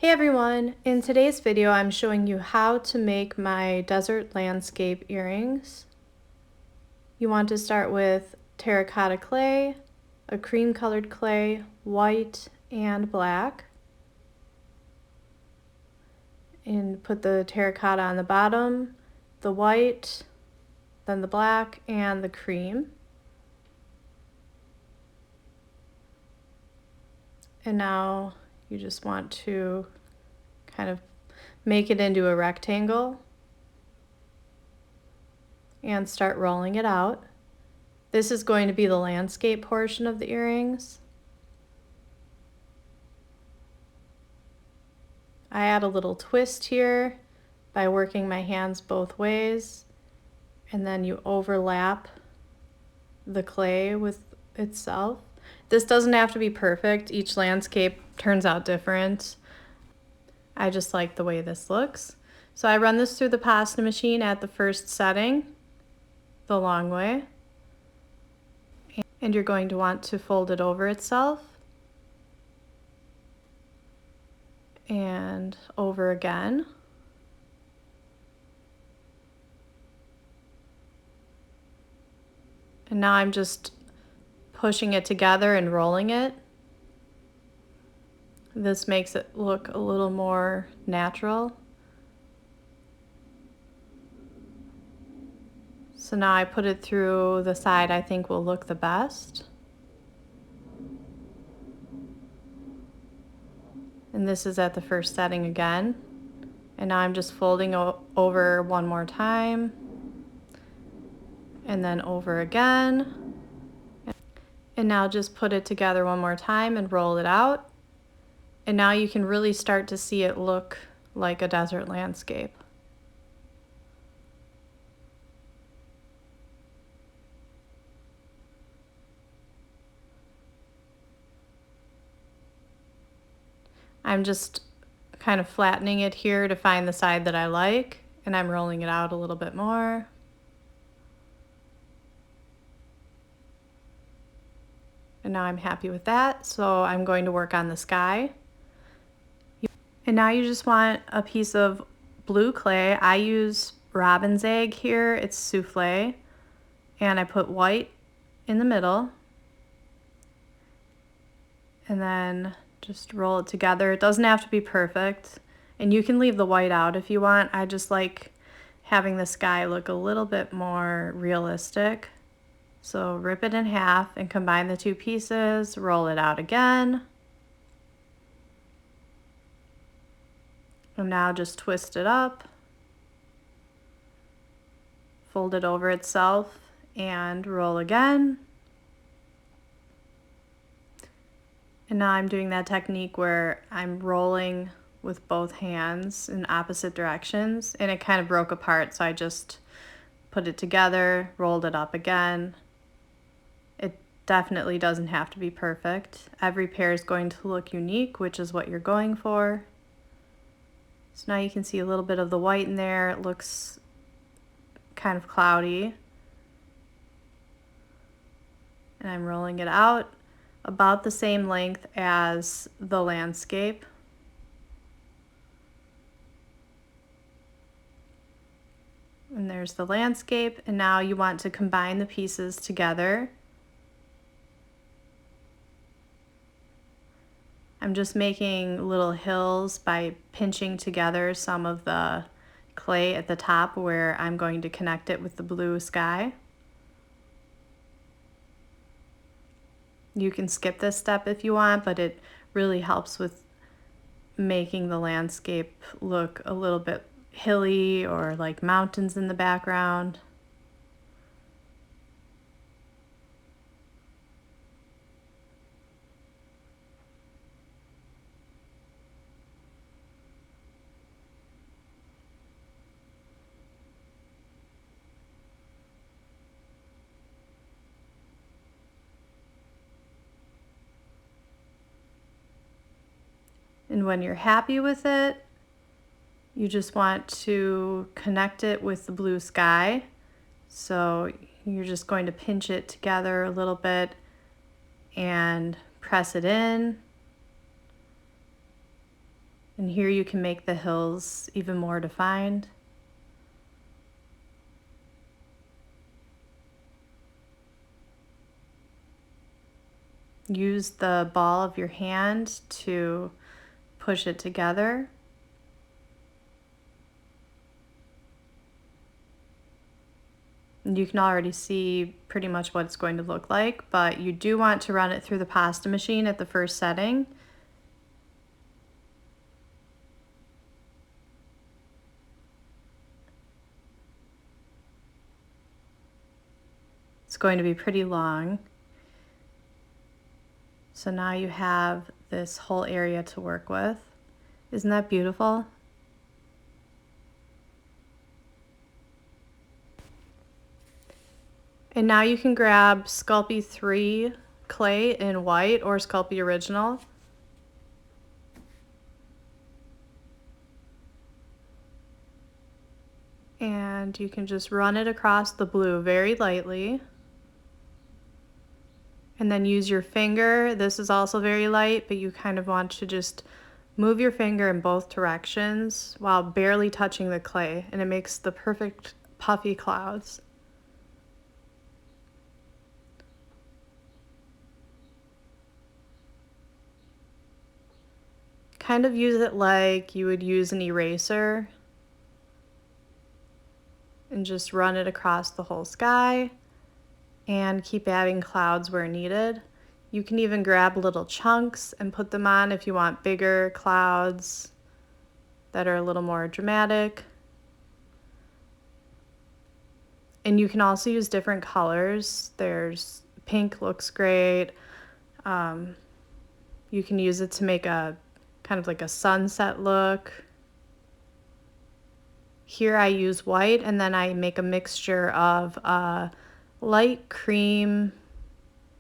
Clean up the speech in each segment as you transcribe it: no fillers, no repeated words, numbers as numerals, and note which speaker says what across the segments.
Speaker 1: Hey everyone! In today's video I'm showing you how to make my desert landscape earrings. You want to start with terracotta clay, a cream colored clay, white and black. And put the terracotta on the bottom, the white, then the black and the cream. And now you just want to kind of make it into a rectangle and start rolling it out. This is going to be the landscape portion of the earrings. I add a little twist here by working my hands both ways, and then you overlap the clay with itself. This doesn't have to be perfect. Each landscape turns out different. I just like the way this looks. So I run this through the pasta machine at the first setting, the long way. And you're going to want to fold it over itself and over again. And now I'm just pushing it together and rolling it. This makes it look a little more natural. So now I put it through the side I think will look the best. And this is at the first setting again. And now I'm just folding over one more time. And then over again. And now just put it together one more time and roll it out. And now you can really start to see it look like a desert landscape. I'm just kind of flattening it here to find the side that I like, and I'm rolling it out a little bit more. And now I'm happy with that, so I'm going to work on the sky. And now you just want a piece of blue clay. I use robin's egg here, it's souffle, and I put white in the middle. And then just roll it together. It doesn't have to be perfect, and you can leave the white out if you want. I just like having the sky look a little bit more realistic. So rip it in half and combine the two pieces, roll it out again. And now just twist it up, fold it over itself, and roll again. And now I'm doing that technique where I'm rolling with both hands in opposite directions, and it kind of broke apart, so I just put it together, rolled it up again. It definitely doesn't have to be perfect. Every pair is going to look unique, which is what you're going for. So now you can see a little bit of the white in there. It looks kind of cloudy. And I'm rolling it out about the same length as the landscape. And there's the landscape, and now you want to combine the pieces together. I'm just making little hills by pinching together some of the clay at the top where I'm going to connect it with the blue sky. You can skip this step if you want, but it really helps with making the landscape look a little bit hilly or like mountains in the background. And when you're happy with it, you just want to connect it with the blue sky. So you're just going to pinch it together a little bit and press it in And here you can make the hills even more defined. Use the ball of your hand to push it together. And you can already see pretty much what it's going to look like, but you do want to run it through the pasta machine at the first setting. It's going to be pretty long. So now you have this whole area to work with. Isn't that beautiful? And now you can grab Sculpey III clay in white or Sculpey Original. And you can just run it across the blue very lightly. And then use your finger. This is also very light, but you kind of want to just move your finger in both directions while barely touching the clay, and it makes the perfect puffy clouds. Kind of use it like you would use an eraser and just run it across the whole sky and keep adding clouds where needed. You can even grab little chunks and put them on if you want bigger clouds that are a little more dramatic. And you can also use different colors. There's pink, looks great. You can use it to make a kind of like a sunset look. Here I use white, and then I make a mixture of light cream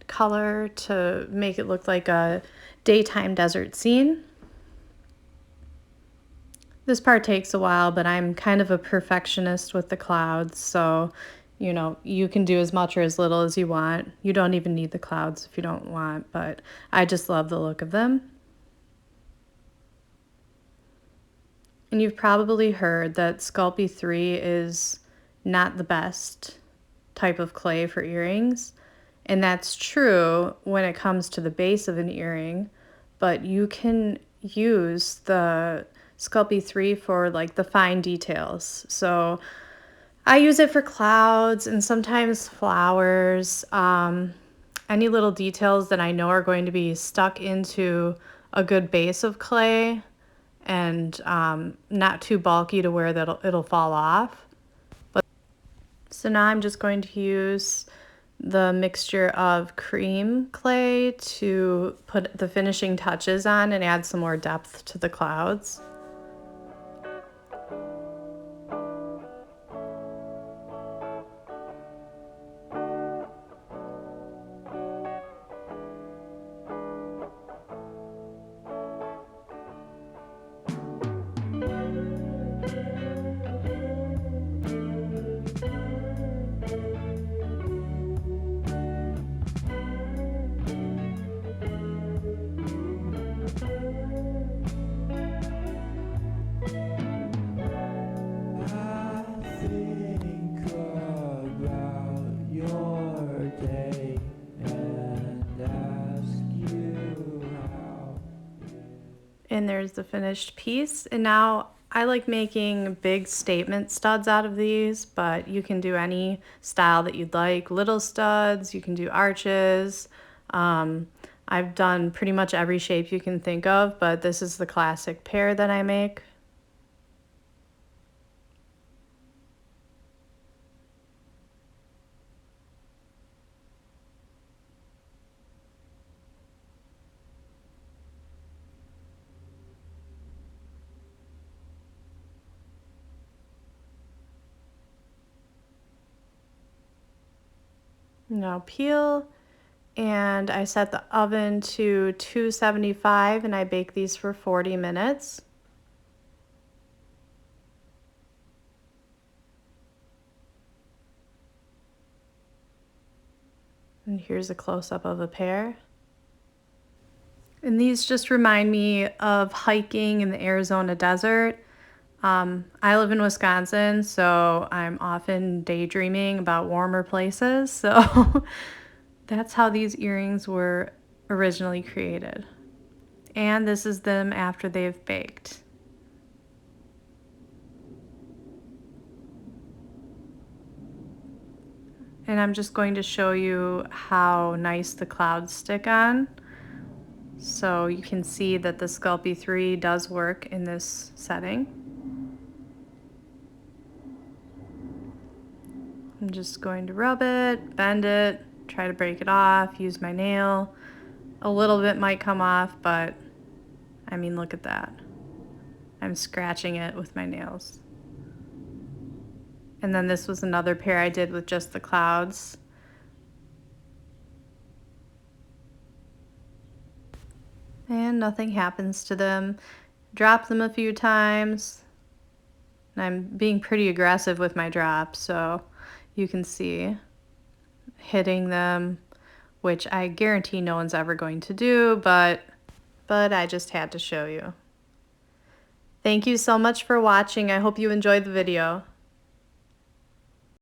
Speaker 1: color to make it look like a daytime desert scene. This part takes a while, but I'm kind of a perfectionist with the clouds, so you can do as much or as little as you want. You don't even need the clouds if you don't want, but I just love the look of them. And you've probably heard that Sculpey III is not the best type of clay for earrings. And that's true when it comes to the base of an earring, but you can use the Sculpey III for like the fine details. So I use it for clouds and sometimes flowers, any little details that I know are going to be stuck into a good base of clay and not too bulky to where it'll fall off. So now I'm just going to use the mixture of cream clay to put the finishing touches on and add some more depth to the clouds. And there's the finished piece. And now I like making big statement studs out of these, but you can do any style that you'd like. Little studs, you can do arches. I've done pretty much every shape you can think of, but this is the classic pair that I make. Now peel, and I set the oven to 275 and I bake these for 40 minutes. And here's a close-up of a pair. And these just remind me of hiking in the Arizona desert. I live in Wisconsin, so I'm often daydreaming about warmer places. So that's how these earrings were originally created. And this is them after they've baked. And I'm just going to show you how nice the clouds stick on. So you can see that the Sculpey III does work in this setting. I'm just going to rub it, bend it, try to break it off, use my nail. A little bit might come off, but I mean, look at that. I'm scratching it with my nails. And then this was another pair I did with just the clouds. And nothing happens to them. Drop them a few times. And I'm being pretty aggressive with my drops, so you can see hitting them, which I guarantee no one's ever going to do, but I just had to show you. Thank you so much for watching. I hope you enjoyed the video.